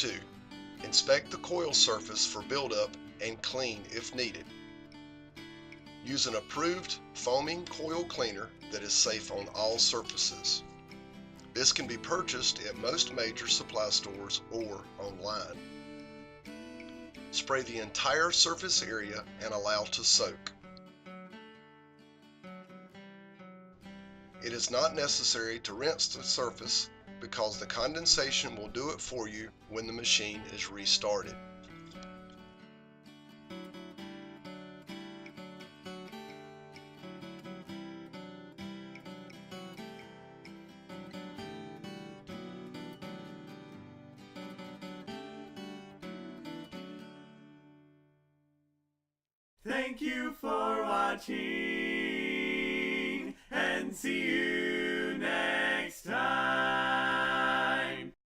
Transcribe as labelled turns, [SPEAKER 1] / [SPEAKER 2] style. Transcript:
[SPEAKER 1] 2. Inspect the coil surface for buildup and clean if needed. Use an approved foaming coil cleaner that is safe on all surfaces. This can be purchased at most major supply stores or online. Spray the entire surface area and allow to soak. It is not necessary to rinse the surface because the condensation will do it for you when the machine is restarted.
[SPEAKER 2] Thank you for watching, and see you